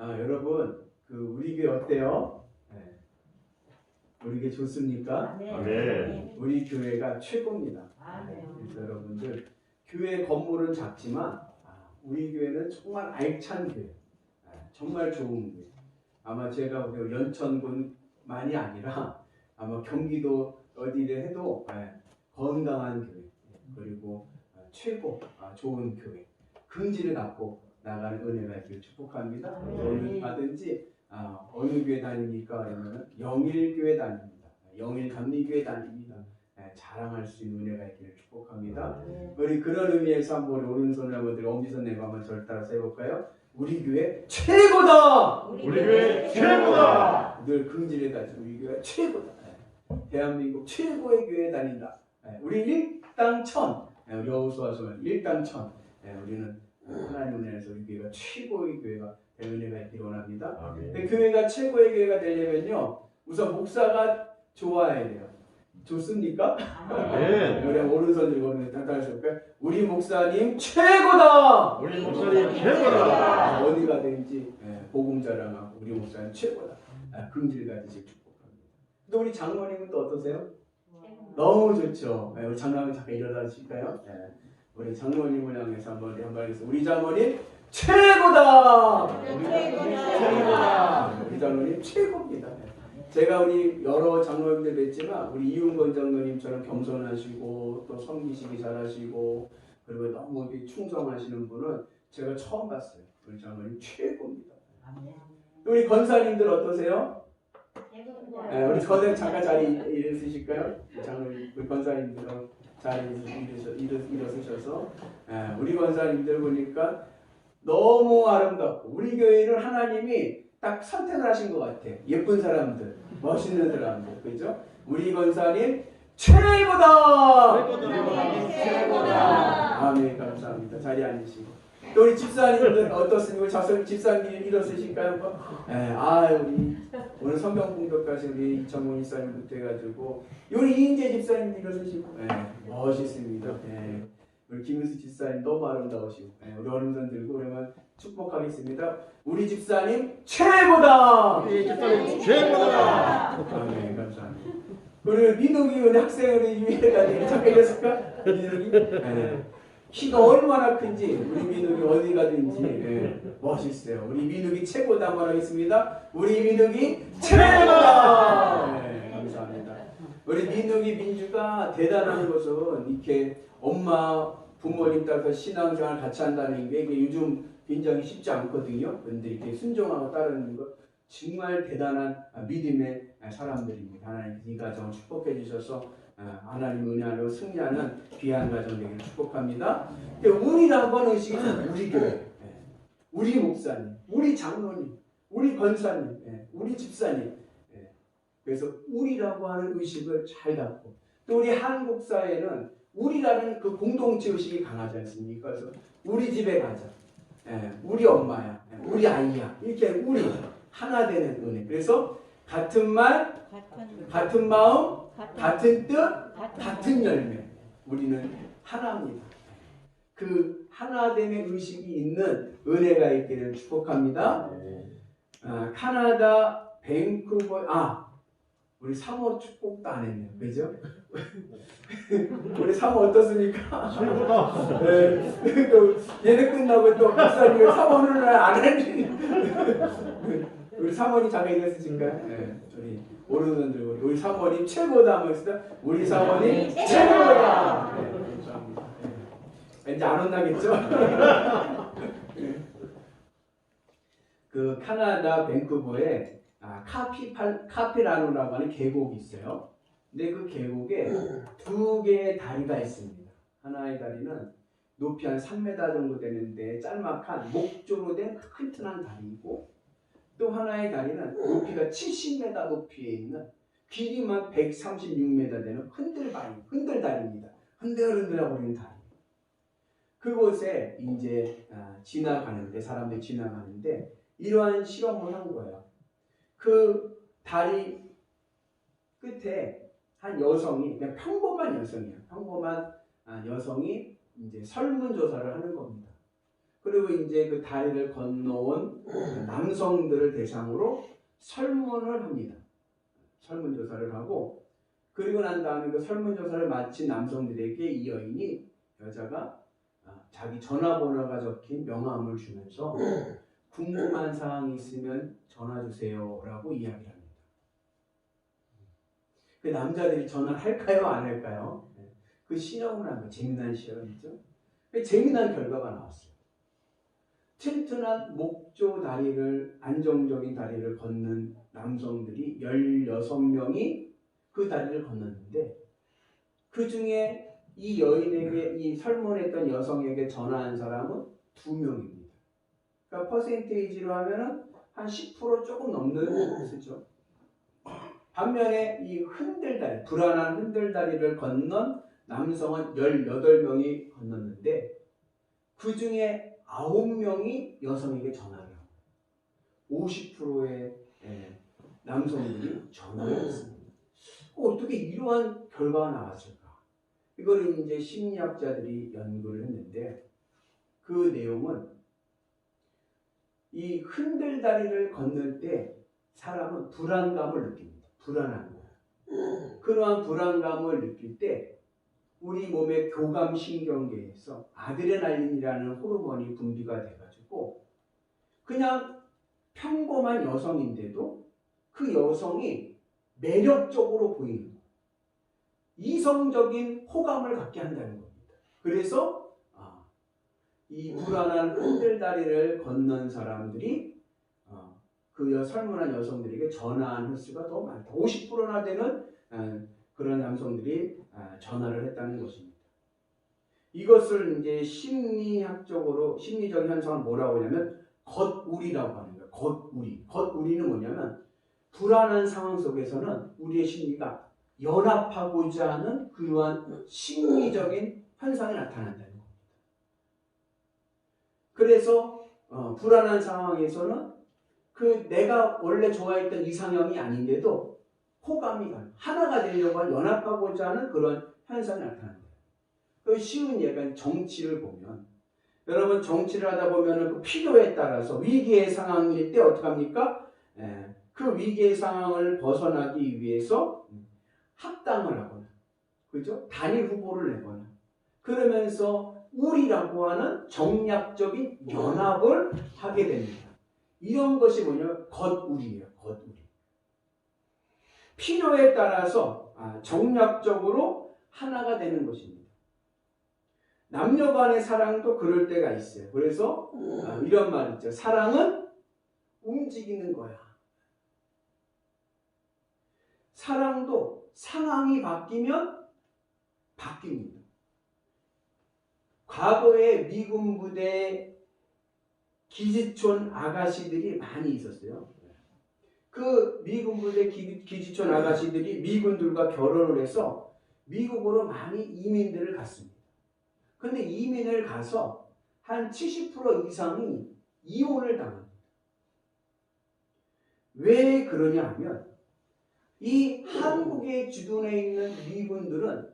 여러분, 우리 교회 어때요? 네. 우리 교회 좋습니까? 네. 우리 교회가 최고입니다. 네. 그래서 여러분들, 교회 건물은 작지만 우리 교회는 정말 알찬 교회, 정말 좋은 교회. 아마 제가 보기에 연천군만이 아니라 아마 경기도 어디를 해도 건강한 교회, 그리고 최고 좋은 교회, 긍지를 갖고 나가는 은혜가 있기를 축복합니다. 어느든지 어느 교회 다닙니까? 그러면 영일교회 다닙니다. 영일감리교회 다닙니다. 자랑할 수 있는 은혜가 있기를 축복합니다. 우리 그런 의미에서 한번 오른손을 한번 엄지손 내고 한번 저를 따라서 해볼까요? 우리 교회 최고다! 우리 교회 최고다! 늘 긍지를 가지고 우리 교회 최고다! 대한민국 최고의 교회에 다닌다. 우리 일당천, 우리 여호수아서 일당천, 우리는 하나님 은혜에서 우리 교회가 최고의 교회가 될 은혜가 있기를 원합니다. 교회가 최고의 교회가 되려면요, 우선 목사가 좋아야 돼요. 좋습니까? 네. 우리 오른손 들고 따라해볼까요? 우리 목사님 최고다! 우리 목사님 최고다! 어디 가든지 복음 자랑하고 우리 목사님 최고다. 긍지를 가지시길 축복합니다. 또 우리 장로님은 또 어떠세요? 너무 좋죠. 우리 장로님 잠깐 일어나실까요? 우리 장로님을 향해서 한번 하겠습니다. 우리 장로님 최고다! 최고다! 우리 장로님 최고입니다. 제가 우리 여러 장로님들 뵀지만 우리 이윤건 장로님처럼 겸손하시고 또 섬기시기 잘하시고 그리고 너무 충성하시는 분은 제가 처음 봤어요. 우리 장로님 최고입니다. 우리 권사님들 어떠세요? 우리 권사님 잠깐 자리 일으키실까요? 장로님, 우리 권사님들은 자리 일어서셔서 우리 권사님들 보니까 너무 아름답고 우리 교회는 하나님이 딱 선택을 하신 것 같아. 예쁜 사람들, 멋있는 사람들, 그죠? 우리 권사님 최고다! 최고다! 아멘, 감사합니다. 자리 앉으시고. 또 우리 집사님들 어떻습니까? 집사님 일어서실까요? 우리 오늘 성경 공독하신 우리 이청문 집사님부터 해가지고 우리 이인재 집사님 일어서시고, 멋있습니다. 우리 김은수 집사님 너무 아름다우시고, 우리 어른손 들고 그러면 축복하겠습니다. 우리 집사님 최고다! 우리 집사님 최고다! 아멘, 감사합니다. 우리 민욱이 우리 학생으로 유해가 잠깐 이랬을까? 민욱이? 키가 얼마나 큰지 우리 민욱이 어디 가든지 멋있어요. 우리 민욱이 최고다 말하겠습니다. 우리 민욱이 최고다! 감사합니다. 우리 민욱이 민주가 대단한 것은 이렇게 엄마 부모님 따라서 신앙생활 같이 한다는 게 이게 요즘 굉장히 쉽지 않거든요. 그런데 이렇게 순종하고 따르는 것 정말 대단한 믿음의 사람들입니다. 하나님 이 가정을 축복해 주셔서 하나님 은혜 안으로 승리하는 귀한 가정 되기를 축복합니다. 우리라고 하는 의식이 우리 교회, 우리 목사님, 우리 장로님, 우리 권사님, 우리 집사님. 그래서 우리라고 하는 의식을 잘 갖고 또 우리 한국 사회는 우리라는 그 공동체 의식이 강하지 않습니까? 그래서 우리 집에 가자. 우리 엄마야, 우리 아이야, 이렇게 우리 하나 되는 은혜. 그래서 같은 말, 같은 마음, 같은 뜻, 같은 열매. 우리는 하나입니다. 그 하나됨의 의식이 있는 은혜가 있기를 축복합니다. 카나다 밴쿠버 우리 사모 축복도 안 했네요. 그죠? 우리 사모 어떻습니까? 최고다! 얘네 끝나고 또 목사님이 사모는 안 했니? 우리 사모님 잠깐 일어서실까요? 우리 오른손 들고 우리 사모님 최고다 하면서 우리 사모님 최고다! 감사합니다. 왠지 안 혼나겠죠? 그 카나다 밴쿠버에 카피라노라고 하는 계곡이 있어요. 근데 그 계곡에 두 개의 다리가 있습니다. 하나의 다리는 높이 한 3m 정도 되는데 짤막한 목조로 된 튼튼한 다리이고 또 하나의 다리는 높이가 70m 높이에 있는 길이만 136m 되는 흔들다리입니다. 흔들흔들하고 있는 다리. 그곳에 이제 사람들이 지나가는데 이러한 실험을 한 거예요. 그 다리 끝에 한 여성이 그냥 평범한 여성이에요. 평범한 여성이 이제 설문조사를 하는 겁니다. 그리고 이제 그 다리를 건너온 남성들을 대상으로 설문을 합니다. 설문조사를 하고, 그리고 난 다음에 그 설문조사를 마친 남성들에게 이 여자가 자기 전화번호가 적힌 명함을 주면서 궁금한 사항이 있으면 전화 주세요 라고 이야기를 합니다. 그 남자들이 전화를 할까요 안 할까요? 그 실험을 한 거, 재미난 실험이죠. 재미난 결과가 나왔어요. 튼튼한 목조 다리를, 안정적인 다리를 걷는 남성들이 16명이 그 다리를 건넜는데, 그 중에 이 여인에게, 이 설문했던 여성에게 전화한 사람은 2명입니다. 그러니까 퍼센테이지로 하면은 한 10% 조금 넘는 수죠. 반면에 이 흔들다리, 불안한 흔들다리를 건넌 남성은 18명이 건넜는데, 그 중에 9명이 여성에게 전화를 하고 50%의 남성들이 전화를 했습니다. 어떻게 이러한 결과가 나왔을까? 이거를 이제 심리학자들이 연구를 했는데, 그 내용은 이 흔들다리를 건널 때 사람은 불안감을 느낍니다. 불안한 거. 그러한 불안감을 느낄 때 우리 몸의 교감신경계에서 아드레날린이라는 호르몬이 분비가 돼가지고 그냥 평범한 여성인데도 그 여성이 매력적으로 보이는 거예요. 이성적인 호감을 갖게 한다는 겁니다. 그래서 이 불안한 흔들다리를 건넌 사람들이 그 설문한 여성들에게 전화한 횟수가 더 많다. 50%나 되는 그런 남성들이 전화를 했다는 것입니다. 이것을 이제 심리적인 현상을 뭐라고 하냐면 겉우리라고 하는 거예요. 겉우리. 겉우리는 뭐냐면 불안한 상황 속에서는 우리의 심리가 연합하고자 하는 그러한 심리적인 현상이 나타난다는 겁니다. 그래서 불안한 상황에서는 그 내가 원래 좋아했던 이상형이 아닌데도 호감이 가는, 하나가 되려고 하는, 연합하고자 하는 그런 현상이 나타난다. 그 쉬운 예가 정치를 보면, 여러분 정치를 하다 보면 그 필요에 따라서 위기의 상황일 때 어떡합니까? 그 위기의 상황을 벗어나기 위해서 합당을 하거나, 그죠? 단일 후보를 내거나, 그러면서 우리라고 하는 정략적인 연합을 하게 됩니다. 이런 것이 뭐냐면 겉우리예요. 겉우리. 필요에 따라서 정략적으로 하나가 되는 것입니다. 남녀 간의 사랑도 그럴 때가 있어요. 그래서 이런 말 있죠. 사랑은 움직이는 거야. 사랑도 상황이 바뀌면 바뀝니다. 과거에 미군 부대 기지촌 아가씨들이 많이 있었어요. 그 미군 부대 기지촌 아가씨들이 미군들과 결혼을 해서 미국으로 많이 이민들을 갔습니다. 근데 이민을 가서 한 70% 이상이 이혼을 당합니다. 왜 그러냐 하면 이 한국에 주둔해 있는 미군들은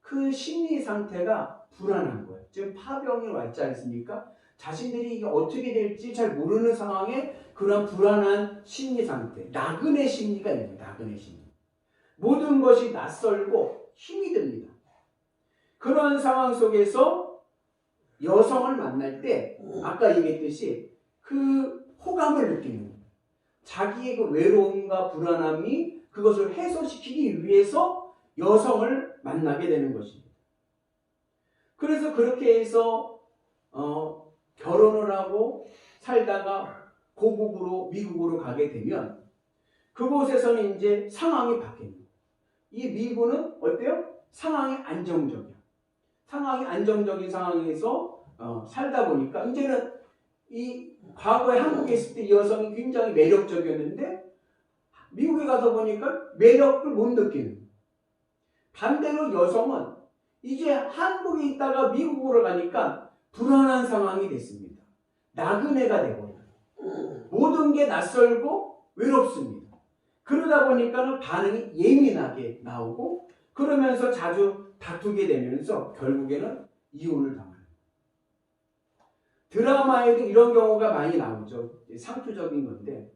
그 심리 상태가 불안한 거예요. 지금 파병이 왔지 않습니까? 자신들이 이게 어떻게 될지 잘 모르는 상황에 그런 불안한 심리 상태, 나그네 심리가 있는 거예요. 나그네 심리. 모든 것이 낯설고 힘이 듭니다. 그런 상황 속에서 여성을 만날 때 아까 얘기했듯이 그 호감을 느끼는 거예요. 자기의 그 외로움과 불안함이 그것을 해소시키기 위해서 여성을 만나게 되는 것입니다. 그래서 그렇게 해서 결혼을 하고 살다가 고국으로 미국으로 가게 되면 그곳에서는 이제 상황이 바뀝니다. 이 미군은 어때요? 상황이 안정적이야. 상황이 안정적인 상황에서 살다 보니까 이제는 이 과거에 한국에 있을 때 이 여성이 굉장히 매력적이었는데 미국에 가서 보니까 매력을 못 느끼는. 반대로 여성은 이제 한국에 있다가 미국으로 가니까 불안한 상황이 됐습니다. 나그네가 되버려요. 모든 게 낯설고 외롭습니다. 그러다 보니까 반응이 예민하게 나오고 그러면서 자주 다투게 되면서 결국에는 이혼을 당합니다. 드라마에도 이런 경우가 많이 나오죠. 상투적인 건데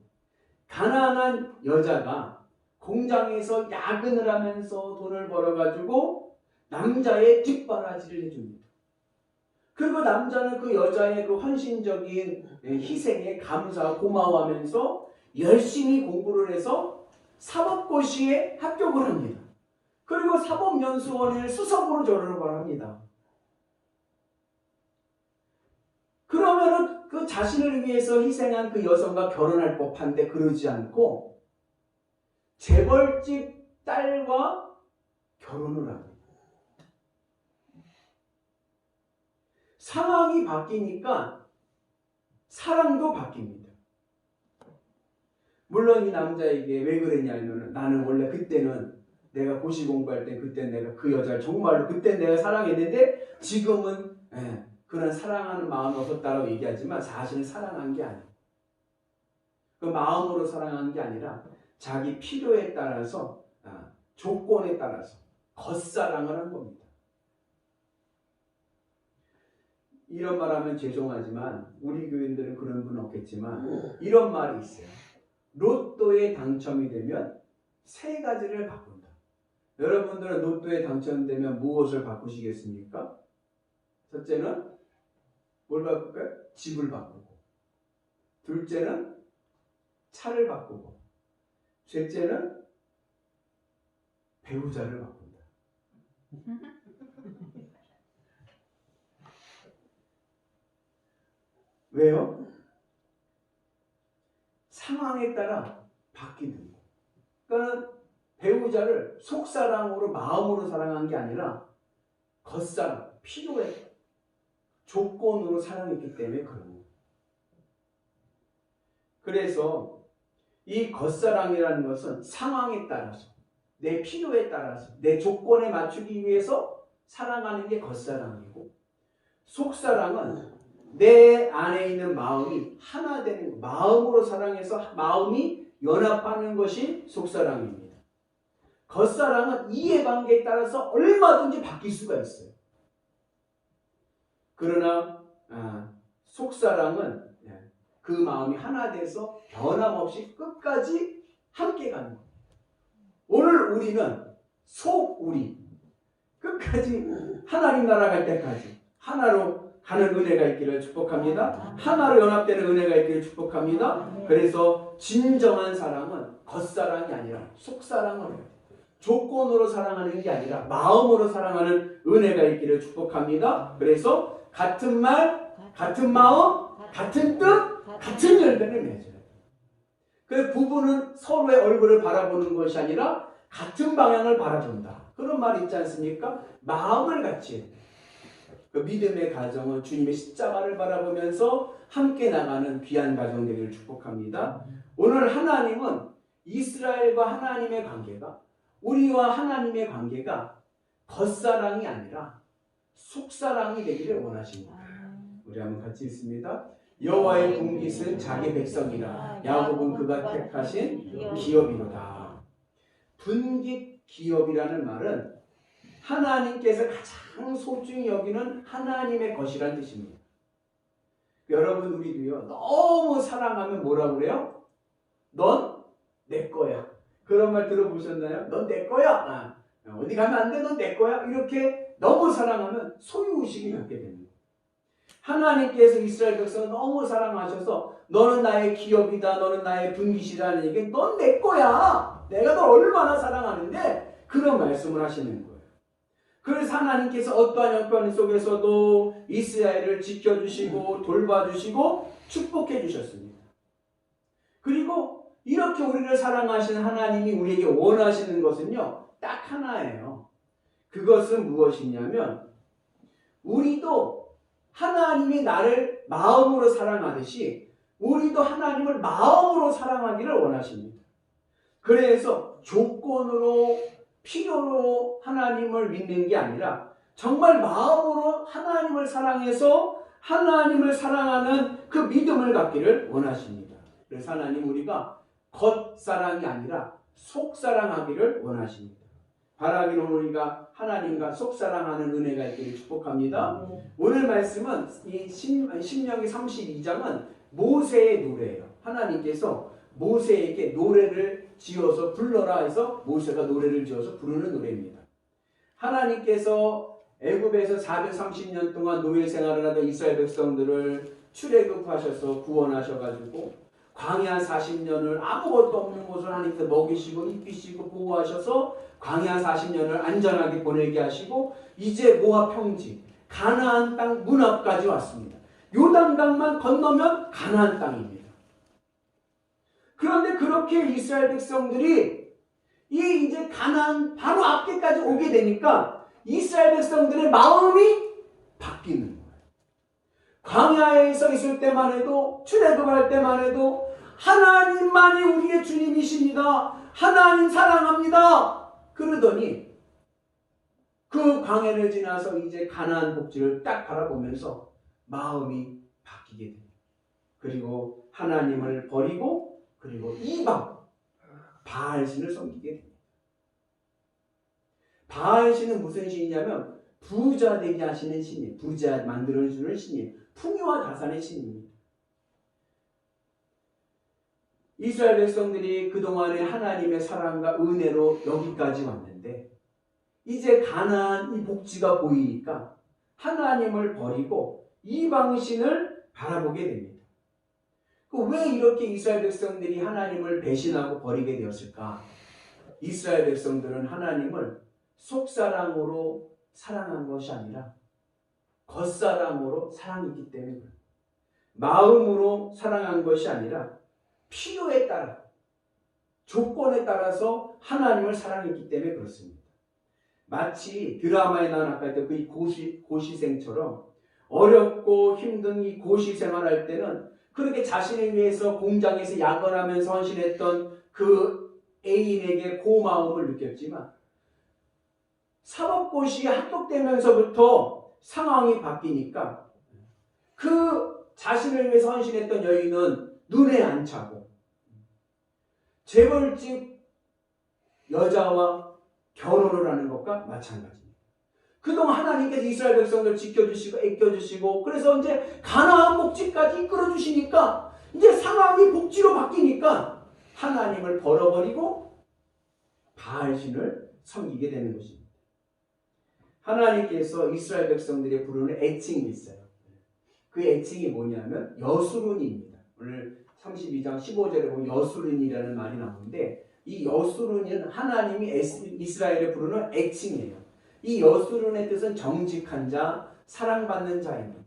가난한 여자가 공장에서 야근을 하면서 돈을 벌어가지고 남자의 뒷바라지를 해줍니다. 그리고 남자는 그 여자의 그 헌신적인 희생에 감사하고 고마워하면서 열심히 공부를 해서 사법고시에 합격을 합니다. 그리고 사법연수원에 수석으로 졸업을 합니다. 그러면은 그 자신을 위해서 희생한 그 여성과 결혼할 법한데 그러지 않고 재벌집 딸과 결혼을 합니다. 상황이 바뀌니까 사랑도 바뀝니다. 물론 이 남자에게 왜 그랬냐면 나는 원래 그때는 내가 고시 공부할 때 그때 내가 그 여자를 정말로 그때 내가 사랑했는데 지금은 그런 사랑하는 마음이 없었다라고 얘기하지만 사실은 사랑한 게 아니에요. 그 마음으로 사랑한 게 아니라 자기 필요에 따라서 조건에 따라서 겉사랑을 한 겁니다. 이런 말하면 죄송하지만 우리 교인들은 그런 분은 없겠지만 이런 말이 있어요. 로또에 당첨이 되면 세 가지를 바꾼다. 여러분들은 로또에 당첨되면 무엇을 바꾸시겠습니까? 첫째는 뭘 바꿀까요? 집을 바꾸고, 둘째는 차를 바꾸고, 셋째는 배우자를 바꾼다. 왜요? 상황에 따라 바뀌는 거예요. 그러니까 배우자를 속사랑으로 마음으로 사랑한 게 아니라 겉사랑, 필요에 조건으로 사랑했기 때문에 그런 거예요. 그래서 이 겉사랑이라는 것은 상황에 따라서 내 필요에 따라서 내 조건에 맞추기 위해서 사랑하는 게 겉사랑이고 속사랑은 내 안에 있는 마음이 하나 되는 거, 마음으로 사랑해서 마음이 연합하는 것이 속사랑입니다. 겉사랑은 이해관계에 따라서 얼마든지 바뀔 수가 있어요. 그러나 속사랑은 그 마음이 하나 돼서 변함없이 끝까지 함께 가는 겁니다. 오늘 우리는 우리 끝까지 하나님 나라 갈 때까지 하나로 가는 은혜가 있기를 축복합니다. 하나로 연합되는 은혜가 있기를 축복합니다. 그래서 진정한 사랑은 겉사랑이 아니라 속사랑을 해요. 조건으로 사랑하는 게 아니라 마음으로 사랑하는 은혜가 있기를 축복합니다. 그래서 같은 말, 같은 마음, 같은 뜻, 같은 열매를 맺어요. 그 부부는 서로의 얼굴을 바라보는 것이 아니라 같은 방향을 바라본다. 그런 말이 있지 않습니까? 마음을 같이 해요. 그 믿음의 가정은 주님의 십자가를 바라보면서 함께 나가는 귀한 가정 되기를 축복합니다. 오늘 하나님은 이스라엘과 하나님의 관계가 우리와 하나님의 관계가 겉사랑이 아니라 속사랑이 되기를 원하십니다. 우리 한번 같이 읽습니다. 여호와의 분깃은 자기 백성이라 야곱은 그가 택하신 기업이로다. 분깃 기업이라는 말은 하나님께서 가장 소중히 여기는 하나님의 것이란 뜻입니다. 여러분 우리도요 너무 사랑하면 뭐라고 그래요? 넌 내 거야. 그런 말 들어보셨나요? 넌 내 거야. 어디 가면 안 돼. 넌 내 거야. 이렇게 너무 사랑하면 소유의식이 갖게 됩니다. 하나님께서 이스라엘 백성을 너무 사랑하셔서 너는 나의 기업이다. 너는 나의 분깃이라는 얘기. 넌 내 거야. 내가 널 얼마나 사랑하는데 그런 말씀을 하시는 거예요. 그래서 하나님께서 어떠한 형편 속에서도 이스라엘을 지켜주시고 돌봐주시고 축복해 주셨습니다. 그리고 이렇게 우리를 사랑하시는 하나님이 우리에게 원하시는 것은요 딱 하나예요. 그것은 무엇이냐면 우리도 하나님이 나를 마음으로 사랑하듯이 우리도 하나님을 마음으로 사랑하기를 원하십니다. 그래서 조건으로 필요로 하나님을 믿는 게 아니라 정말 마음으로 하나님을 사랑해서 하나님을 사랑하는 그 믿음을 갖기를 원하십니다. 그래서 하나님 우리가 겉사랑이 아니라 속사랑하기를 원하십니다. 바라기는 우리가 하나님과 속사랑하는 은혜가 있기를 축복합니다. 오늘 말씀은 이 신명기 32장은 모세의 노래예요. 하나님께서 모세에게 노래를 지어서 불러라 해서 모세가 노래를 지어서 부르는 노래입니다. 하나님께서 애굽에서 430년 동안 노예 생활을 하던 이스라엘 백성들을 출애굽하셔서 구원하셔가지고 광야 40년을 아무것도 없는 곳을 하나님께서 먹이시고 입히시고 보호하셔서 광야 40년을 안전하게 보내게 하시고 이제 모압 평지 가나안 땅 문 앞까지 왔습니다. 요단강만 건너면 가나안 땅입니다. 그런데 그렇게 이스라엘 백성들이 이제 가나안 바로 앞에까지 오게 되니까 이스라엘 백성들의 마음이 바뀌는 거예요. 광야에서 있을 때만 해도 출애굽할 때만 해도 하나님만이 우리의 주님이십니다. 하나님 사랑합니다. 그러더니 그 광야를 지나서 이제 가나안 복지를 딱 바라보면서 마음이 바뀌게 됩니다. 그리고 하나님을 버리고 그리고 이방 바알신을 섬기게 됩니다. 바알신은 무슨 신이냐면 부자 되게 하시는 신이에요. 부자 만들어주는 신이에요. 풍요와 다산의 신입니다. 이스라엘 백성들이 그동안의 하나님의 사랑과 은혜로 여기까지 왔는데 이제 가나안 이 복지가 보이니까 하나님을 버리고 이방신을 바라보게 됩니다. 왜 이렇게 이스라엘 백성들이 하나님을 배신하고 버리게 되었을까? 이스라엘 백성들은 하나님을 속사랑으로 사랑한 것이 아니라 겉사랑으로 사랑했기 때문에 그래요. 마음으로 사랑한 것이 아니라 필요에 따라 조건에 따라서 하나님을 사랑했기 때문에 그렇습니다. 마치 드라마에 나온 아까 했던 그 고시생처럼 어렵고 힘든 이 고시생활할 때는 그렇게 자신을 위해서 공장에서 야근하면서 헌신했던 그 애인에게 고마움을 느꼈지만 사법고시에 합격되면서부터 상황이 바뀌니까 그 자신을 위해서 헌신했던 여인은 눈에 안 차고 재벌집 여자와 결혼을 하는 것과 마찬가지입니다. 그동안 하나님께서 이스라엘 백성들 지켜주시고 애껴주시고 그래서 이제 가나안 복지까지 이끌어주시니까 이제 상황이 복지로 바뀌니까 하나님을 벌어버리고 바알신을 섬기게 되는 것입니다. 하나님께서 이스라엘 백성들이 부르는 애칭이 있어요. 그 애칭이 뭐냐면 여수룬입니다. 오늘 32장 15절에 보면 여수룬이라는 말이 나오는데 이 여수룬은 하나님이 이스라엘에 부르는 애칭이에요. 이 여수룬의 뜻은 정직한 자, 사랑받는 자입니다.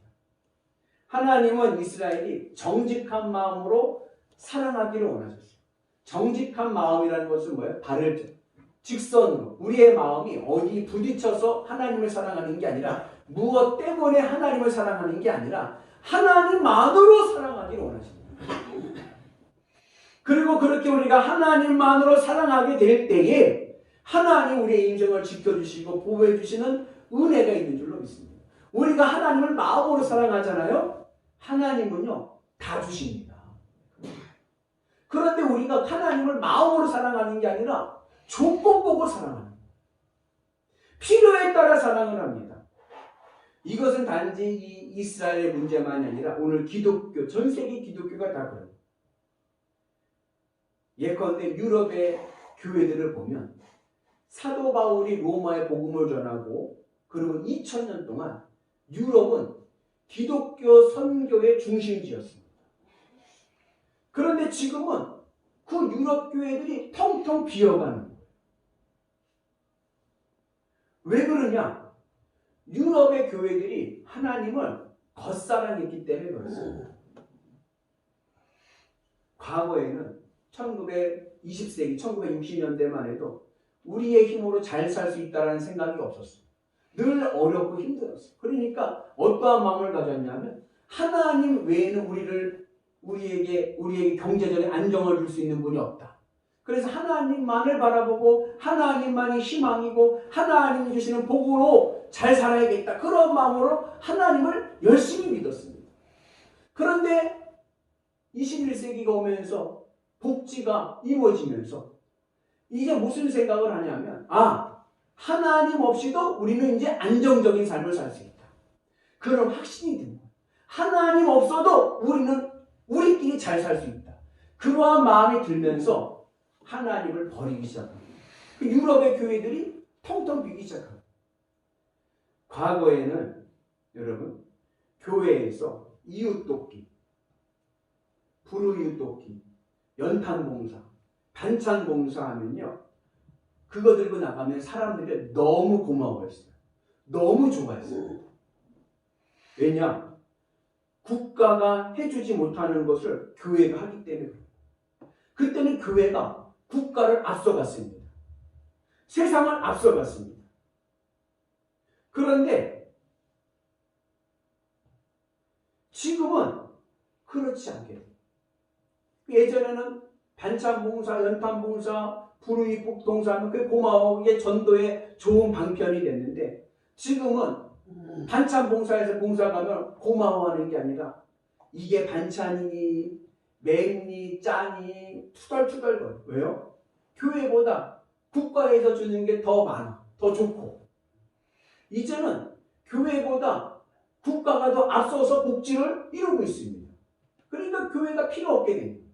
하나님은 이스라엘이 정직한 마음으로 사랑하기를 원하셨어요. 정직한 마음이라는 것은 뭐예요? 바를 직선으로 우리의 마음이 어디 부딪혀서 하나님을 사랑하는 게 아니라 무엇 때문에 하나님을 사랑하는 게 아니라 하나님만으로 사랑하기를 원하십니다. 그리고 그렇게 우리가 하나님만으로 사랑하게 될 때에 하나님 우리의 인생을 지켜주시고 보호해주시는 은혜가 있는 줄로 믿습니다. 우리가 하나님을 마음으로 사랑하잖아요. 하나님은요 다 주십니다. 그런데 우리가 하나님을 마음으로 사랑하는 게 아니라 조건 보고 사랑하는 거예요. 필요에 따라 사랑을 합니다. 이것은 단지 이 이스라엘의 문제만이 아니라 오늘 기독교, 전 세계 기독교가 다 그래요. 예컨대 유럽의 교회들을 보면 사도 바울이 로마에 복음을 전하고 그리고 2000년 동안 유럽은 기독교 선교의 중심지였습니다. 그런데 지금은 그 유럽 교회들이 텅텅 비어가는 거예요. 왜 그러냐? 유럽의 교회들이 하나님을 겉사랑했기 때문에 그렇습니다. 과거에는 1920세기, 1960년대만 해도 우리의 힘으로 잘 살 수 있다는 생각이 없었어요. 늘 어렵고 힘들었어요. 그러니까 어떠한 마음을 가졌냐면 하나님 외에는 우리에게 경제적인 안정을 줄 수 있는 분이 없다. 그래서 하나님만을 바라보고 하나님만이 희망이고 하나님이 주시는 복으로 잘 살아야겠다. 그런 마음으로 하나님을 열심히 믿었습니다. 그런데 21세기가 오면서 복지가 이루어지면서 이제 무슨 생각을 하냐면 하나님 없이도 우리는 이제 안정적인 삶을 살 수 있다. 그런 확신이 듭니다. 하나님 없어도 우리는 우리끼리 잘 살 수 있다. 그러한 마음이 들면서 하나님을 버리기 시작합니다. 유럽의 교회들이 텅텅 비기 시작합니다. 과거에는 여러분 교회에서 이웃돕기, 불우이웃돕기, 연탄봉사, 반찬봉사 하면요, 그거 들고 나가면 사람들이 너무 고마워했어요. 너무 좋아했어요. 왜냐? 국가가 해주지 못하는 것을 교회가 하기 때문에. 그때는 교회가 국가를 앞서갔습니다. 세상을 앞서갔습니다. 그런데 지금은 그렇지 않게 돼요. 예전에는 반찬봉사, 연탄봉사, 불우이웃동사 하면 그게 고마워, 이게 전도의 좋은 방편이 됐는데, 지금은 반찬봉사에서 봉사 가면 고마워하는 게 아니라 이게 반찬이니 맵니 짜니 투덜투덜거려. 왜요? 교회보다 국가에서 주는 게 더 많아, 더 좋고. 이제는 교회보다 국가가 더 앞서서 복지를 이루고 있습니다. 그러니까 교회가 필요 없게 됩니다.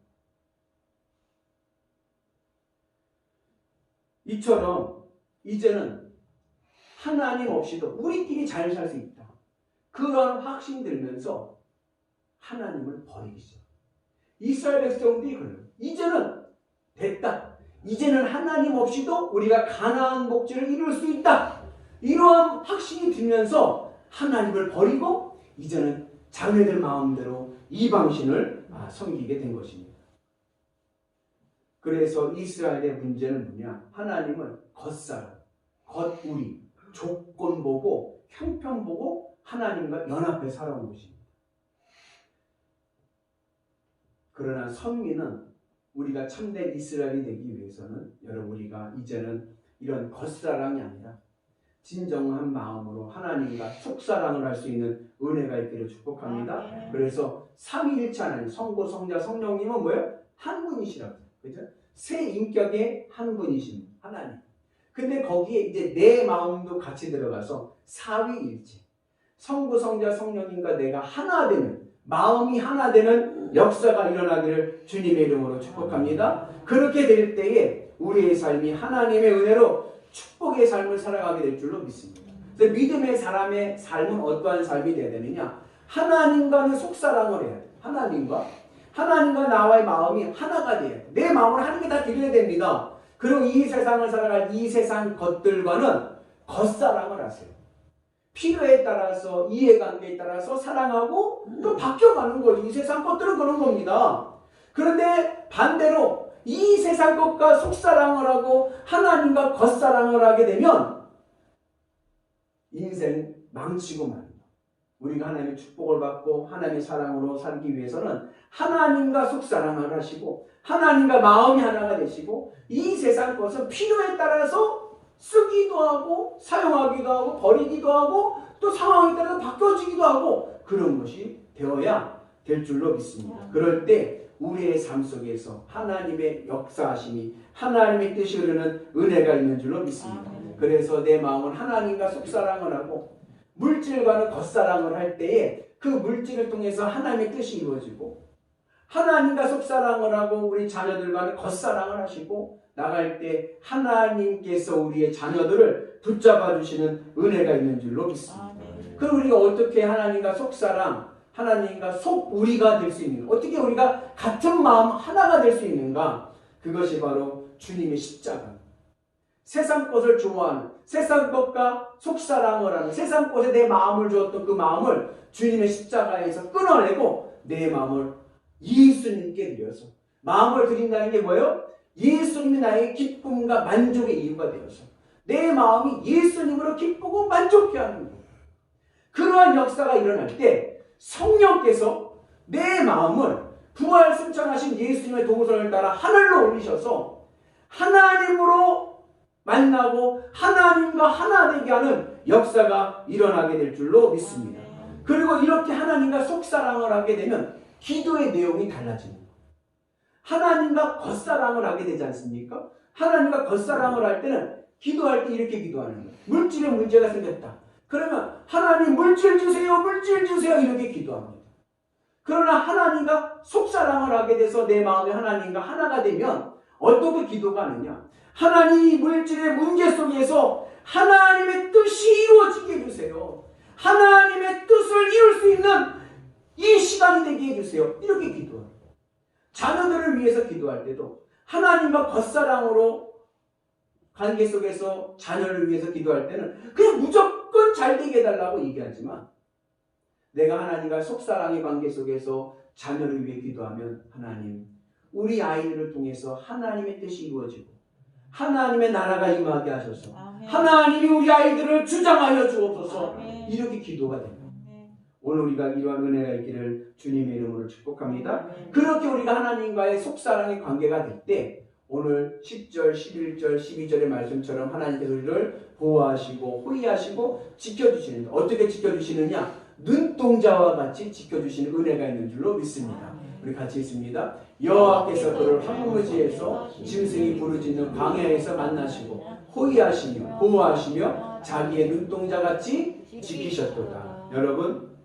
이처럼 이제는 하나님 없이도 우리끼리 잘 살 수 있다. 그런 확신 들면서 하나님을 버리기 시작. 이스라엘 백성들이 그래요. 이제는 됐다. 이제는 하나님 없이도 우리가 가나안 복지를 이룰 수 있다. 이러한 확신이 들면서 하나님을 버리고 이제는 자기네들 마음대로 이방신을 섬기게 된 것입니다. 그래서 이스라엘의 문제는 뭐냐? 하나님은 겉사람, 겉우리, 조건 보고 형편 보고 하나님과 연합해 살아온 것입니다. 그러나 선미는 우리가 참된 이스라엘이 되기 위해서는 여러분 우리가 이제는 이런 겉사랑이 아니라 진정한 마음으로 하나님과 속사랑을 할 수 있는 은혜가 있기를 축복합니다. 그래서 삼위일체 하나님, 성부, 성자, 성령님은 뭐예요? 한 분이시라고. 그죠? 세 인격의 한 분이신 하나님. 근데 거기에 이제 내 마음도 같이 들어가서 사위일체, 성부, 성자, 성령님과 내가 하나 되는, 마음이 하나 되는 역사가 일어나기를 주님의 이름으로 축복합니다. 그렇게 될 때에 우리의 삶이 하나님의 은혜로 축복의 삶을 살아가게 될 줄로 믿습니다. 그래서 믿음의 사람의 삶은 어떠한 삶이 되어야 되느냐? 하나님과는 속사랑을 해야 돼요. 하나님과 나와의 마음이 하나가 돼야 돼요. 내 마음을 하나님께 다 드려야 됩니다. 그리고 이 세상을 살아갈 이 세상 것들과는 겉사랑을 하세요. 필요에 따라서, 이해관계에 따라서 사랑하고 또 바뀌어가는 거죠. 이 세상 것들은 그런 겁니다. 그런데 반대로 이 세상 것과 속사랑을 하고 하나님과 겉사랑을 하게 되면 인생 망치고 말입니다. 우리가 하나님의 축복을 받고 하나님의 사랑으로 살기 위해서는 하나님과 속사랑을 하시고 하나님과 마음이 하나가 되시고 이 세상 것은 필요에 따라서 쓰기도 하고 사용하기도 하고 버리기도 하고 또 상황에 따라서 바뀌어지기도 하고 그런 것이 되어야 될 줄로 믿습니다. 그럴 때 우리의 삶 속에서 하나님의 역사하심이 하나님의 뜻이 흐르는 은혜가 있는 줄로 믿습니다. 그래서 내 마음은 하나님과 속사랑을 하고 물질과는 겉사랑을 할 때에 그 물질을 통해서 하나님의 뜻이 이루어지고 하나님과 속사랑을 하고 우리 자녀들과는 겉사랑을 하시고 나갈 때 하나님께서 우리의 자녀들을 붙잡아 주시는 은혜가 있는 줄로 믿습니다. 그럼 우리가 어떻게 하나님과 속사랑, 하나님과 속우리가 될 수 있는가? 어떻게 우리가 같은 마음 하나가 될 수 있는가? 그것이 바로 주님의 십자가. 세상 것을 좋아하는, 세상 것과 속사랑을 하는, 세상 것에 내 마음을 주었던 그 마음을 주님의 십자가에서 끊어내고 내 마음을 예수님께 드려서, 마음을 드린다는 게 뭐예요? 예수님이 나의 기쁨과 만족의 이유가 되어서 내 마음이 예수님으로 기쁘고 만족해 하는 거예요. 그러한 역사가 일어날 때 성령께서 내 마음을 부활 승천하신 예수님의 동선을 따라 하늘로 올리셔서 하나님으로 만나고 하나님과 하나 되게 하는 역사가 일어나게 될 줄로 믿습니다. 그리고 이렇게 하나님과 속사랑을 하게 되면 기도의 내용이 달라집니다. 하나님과 겉사랑을 하게 되지 않습니까? 하나님과 겉사랑을 할 때는 기도할 때 이렇게 기도하는 거예요. 물질에 문제가 생겼다. 그러면 하나님 물질 주세요, 물질 주세요 이렇게 기도합니다. 그러나 하나님과 속사랑을 하게 돼서 내 마음이 하나님과 하나가 되면 어떻게 기도가 하느냐? 하나님 이 물질의 문제 속에서 하나님의 뜻이 이루어지게 해주세요. 하나님의 뜻을 이룰 수 있는 이 시간이 되게 해주세요. 이렇게 기도합니다. 자녀들을 위해서 기도할 때도 하나님과 겉사랑으로 관계 속에서 자녀를 위해서 기도할 때는 그냥 무조건 잘 되게 해달라고 얘기하지만 내가 하나님과 속사랑의 관계 속에서 자녀를 위해 기도하면 하나님 우리 아이들을 통해서 하나님의 뜻이 이루어지고 하나님의 나라가 임하게 하셔서 하나님이 우리 아이들을 주장하여 주옵소서 이렇게 기도가 됩니다. 오늘 우리가 이러한 은혜가 있기를 주님의 이름으로 축복합니다. 그렇게 우리가 하나님과의 속사랑의 관계가 될 때 오늘 10절, 11절, 12절의 말씀처럼 하나님께서 우리를 보호하시고 호의하시고 지켜주시는 어떻게 지켜주시느냐? 눈동자와 같이 지켜주시는 은혜가 있는 줄로 믿습니다. 우리 같이 있습니다. 여호와께서 그를 황무지에서 짐승이 부르짖는 광야에서 만나시고 호의하시며 보호하시며 자기의 눈동자같이 지키셨도다. 여러분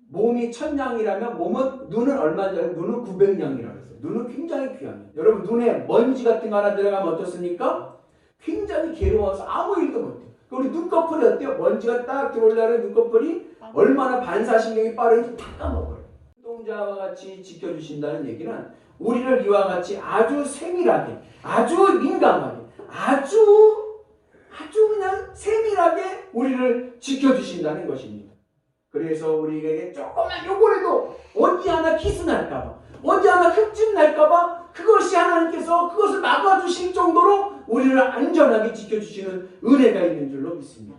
몸이 1000냥이라면 눈은 얼마 전에 눈은 900냥이라고 했어요. 눈은 굉장히 귀합니다. 여러분 눈에 먼지 같은 거 하나 들어가면 어떻습니까? 굉장히 괴로워서 아무 일도 못해요. 우리 눈꺼풀이 어때요? 먼지가 딱 들어오려면 눈꺼풀이 얼마나 반사신경이 빠른지 다 까먹어요. 눈동자와 같이 지켜주신다는 얘기는 우리를 이와 같이 아주 세밀하게, 아주 민감하게, 아주 그냥 세밀하게 우리를 지켜주신다는 것입니다. 그래서 우리에게 조금만 요거라도 어디 하나 기스 날까봐, 어디 하나 흠집 날까봐 그것이 하나님께서 그것을 막아주실 정도로 우리를 안전하게 지켜주시는 은혜가 있는 줄로 믿습니다.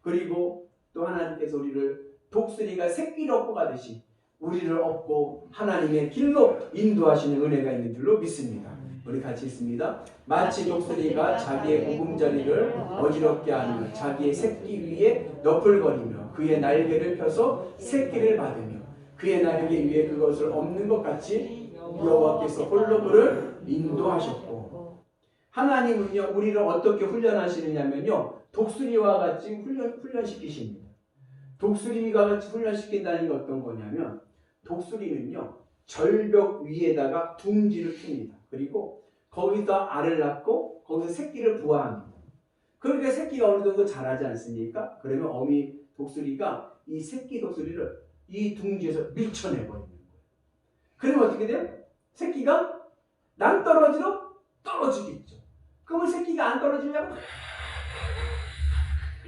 그리고 또 하나님께서 우리를 독수리가 새끼를 얻고 가듯이 우리를 얻고 하나님의 길로 인도하시는 은혜가 있는 줄로 믿습니다. 우리 같이 있습니다. 마치 독수리가 자기의 보금자리를 어지럽게 하는 자기의 새끼 위에 너풀거리며 그의 날개를 펴서 새끼를 받으며 그의 날개 위에 그것을 엎는 것 같이 여호와께서 홀로 그를 인도하셨고 하나님은요 우리를 어떻게 훈련하시느냐면요 독수리와 같이 훈련시키십니다. 독수리와 같이 훈련시킨다는 게 어떤 거냐면 독수리는요 절벽 위에다가 둥지를 틉니다. 그리고 거기서 알을 낳고 거기서 새끼를 부화합니다. 그러니까 새끼가 어느 정도 자라지 않습니까? 그러면 어미 독수리가 이 새끼 독수리를 이 둥지에서 밀쳐내버리는 거예요. 그러면 어떻게 돼요? 새끼가 낭떠러지로 떨어지겠죠. 그러면 새끼가 안 떨어지려면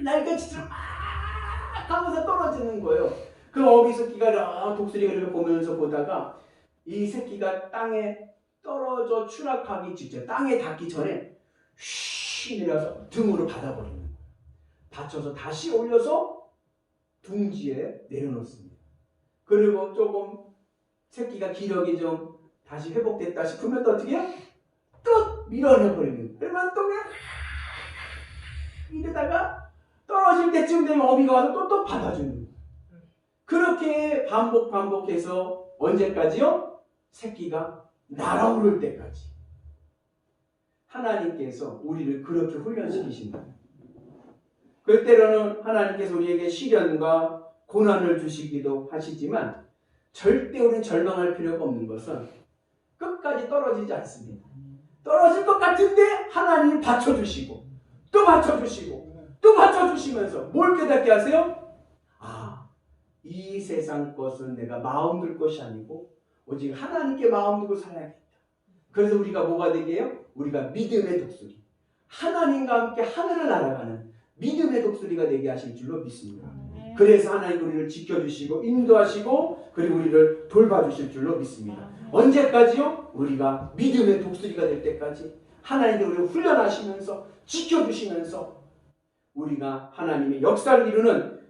날개짓을 막 하면서 떨어지는 거예요. 그 어미 새끼가 독수리가 이렇게 보면서 보다가 이 새끼가 땅에 떨어져 추락하기 직전, 땅에 닿기 전에 휘 내려서 등으로 받아버리는 거예요. 받쳐서 다시 올려서 둥지에 내려놓습니다. 그리고 조금 새끼가 기력이 좀 다시 회복됐다 싶으면 또 어떻게 해요? 또 밀어내버리는 거예요. 그러면 또 그냥 이러다가 떨어질 때쯤 되면 어미가 와서 또 받아주는 거예요. 그렇게 반복해서 언제까지요? 새끼가 날아오를 때까지 하나님께서 우리를 그렇게 훈련시키신다. 그때로는 하나님께서 우리에게 시련과 고난을 주시기도 하시지만 절대 우리는 절망할 필요가 없는 것은 끝까지 떨어지지 않습니다. 떨어질 것 같은데 하나님이 받쳐주시고 또 받쳐주시고 또 받쳐주시면서 뭘 깨닫게 하세요? 이 세상 것은 내가 마음 둘 것이 아니고 오직 하나님께 마음 두고 살아야겠다. 그래서 우리가 뭐가 되게 해요? 우리가 믿음의 독수리, 하나님과 함께 하늘을 날아가는 믿음의 독수리가 되게 하실 줄로 믿습니다. 그래서 하나님 우리를 지켜주시고 인도하시고 그리고 우리를 돌봐주실 줄로 믿습니다. 언제까지요? 우리가 믿음의 독수리가 될 때까지 하나님이 우리를 훈련하시면서 지켜주시면서 우리가 하나님의 역사를 이루는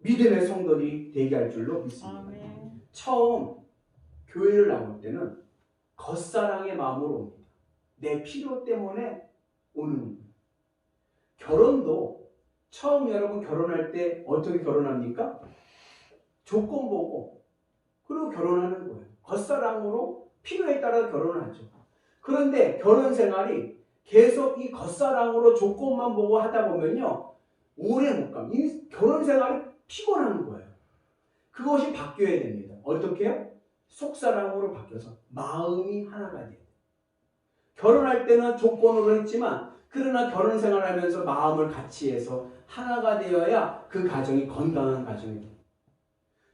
믿음의 성도들이 되게 할 줄로 믿습니다. 처음 교회를 나올 때는 겉사랑의 마음으로 옵니다. 내 필요 때문에 오는 겁니다. 결혼도 처음 여러분 결혼할 때 어떻게 결혼합니까? 조건 보고 그리고 결혼하는 거예요. 겉사랑으로 필요에 따라 결혼을 하죠. 그런데 결혼 생활이 계속 이 겉사랑으로 조건만 보고 하다 보면요, 오래 못 갑니다. 이 결혼 생활이 피곤한 거예요. 그것이 바뀌어야 됩니다. 어떻게 해요? 속사랑으로 바뀌어서 마음이 하나가 돼요. 결혼할 때는 조건으로 했지만, 그러나 결혼 생활하면서 마음을 같이 해서 하나가 되어야 그 가정이 건강한 가정이 돼요.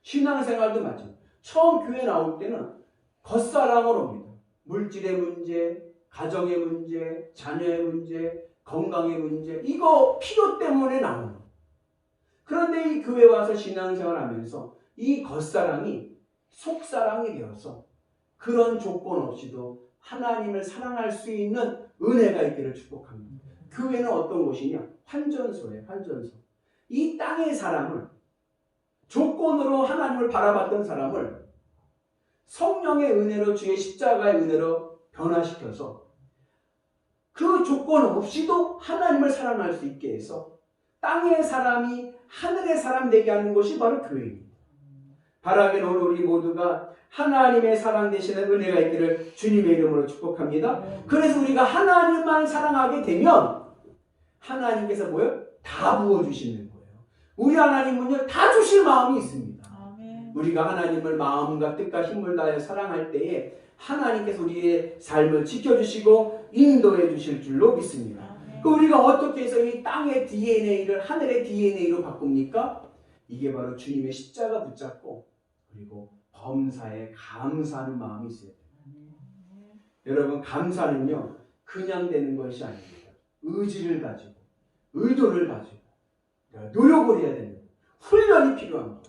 신앙생활도 마찬가지예요. 처음 교회 나올 때는 겉사랑으로 옵니다. 물질의 문제, 가정의 문제, 자녀의 문제, 건강의 문제, 이거 필요 때문에 나오는 거예요. 그런데 이 교회 와서 신앙생활 하면서 이 겉사랑이 속사랑이 되어서 그런 조건 없이도 하나님을 사랑할 수 있는 은혜가 있기를 축복합니다. 교회는 어떤 곳이냐? 환전소예요. 환전소. 이 땅의 사람을, 조건으로 하나님을 바라봤던 사람을 성령의 은혜로, 주의 십자가의 은혜로 변화시켜서 그 조건 없이도 하나님을 사랑할 수 있게 해서 땅의 사람이 하늘의 사람 되게 하는 것이 바로 교회입니다. 바라기는 오늘 우리 모두가 하나님의 사랑 되시는 은혜가 있기를 주님의 이름으로 축복합니다. 그래서 우리가 하나님만 사랑하게 되면 하나님께서 뭐예요? 다 부어주시는 거예요. 우리 하나님은요, 다 주실 마음이 있습니다. 우리가 하나님을 마음과 뜻과 힘을 다해 사랑할 때에 하나님께서 우리의 삶을 지켜주시고 인도해 주실 줄로 믿습니다. 우리가 어떻게 해서 이 땅의 DNA를 하늘의 DNA로 바꿉니까? 이게 바로 주님의 십자가 붙잡고 그리고 범사에 감사하는 마음이 있어야 돼요. 여러분, 감사는요, 그냥 되는 것이 아닙니다. 의지를 가지고, 의도를 가지고, 노력을 해야 됩니다. 훈련이 필요한 거예요.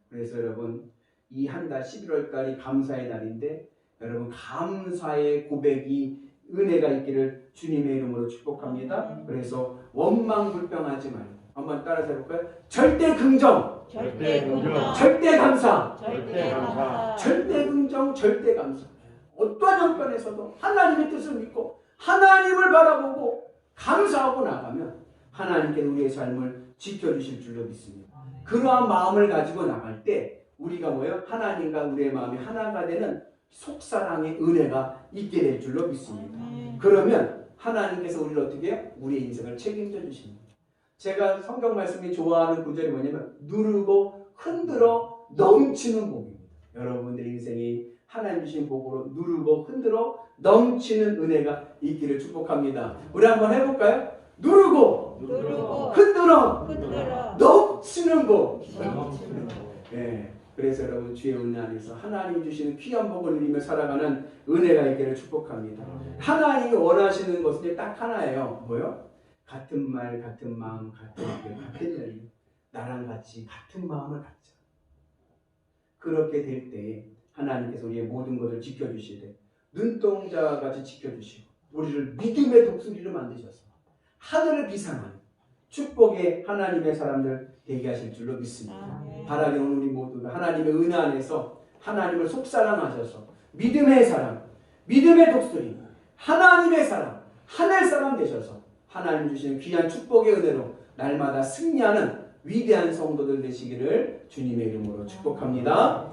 그래서 여러분, 이 한 달 11월달이 감사의 날인데 여러분, 감사의 고백이 은혜가 있기를 주님의 이름으로 축복합니다. 그래서 원망불평하지 말고 한번 따라서 해볼까요? 절대 긍정, 절대 긍정, 절대 감사, 절대 감사, 절대 긍정, 절대 감사. 어떠한 형편에서도 하나님의 뜻을 믿고 하나님을 바라보고 감사하고 나가면 하나님께 우리의 삶을 지켜주실 줄로 믿습니다. 그러한 마음을 가지고 나갈 때 우리가 뭐예요? 하나님과 우리의 마음이 하나가 되는 속사랑의 은혜가 있게 될 줄로 믿습니다. 그러면 하나님께서 우리를 어떻게 해요? 우리의 인생을 책임져 주십니다. 제가 성경 말씀이 좋아하는 구절이 뭐냐면 누르고 흔들어 넘치는 복입니다. 여러분들의 인생이 하나님 주신 복으로 누르고 흔들어 넘치는 은혜가 있기를 축복합니다. 우리 한번 해볼까요? 누르고 흔들어 넘치는 복. 네. 그래서 여러분, 주의 은혜 안에서 하나님 주시는 귀한 복을 누리며 살아가는 은혜가 있기를 축복합니다. 하나님이 원하시는 것은 딱 하나예요. 뭐요? 같은 말, 같은 마음, 같은 길, 같은 열, 나랑 같이 같은 마음을 갖자. 그렇게 될 때에 하나님께서 우리의 모든 것을 지켜주시되 눈동자와 같이 지켜주시고 우리를 믿음의 독수리로 만드셔서 하늘을 비상하는 축복의 하나님의 사람들 되게 하실 줄로 믿습니다. 바라기는 우리 모두가 하나님의 은혜 안에서 하나님을 속사랑하셔서 믿음의 사람, 믿음의 독수리, 하나님의 사람, 하늘 사람 되셔서 하나님 주시는 귀한 축복의 은혜로 날마다 승리하는 위대한 성도들 되시기를 주님의 이름으로 축복합니다.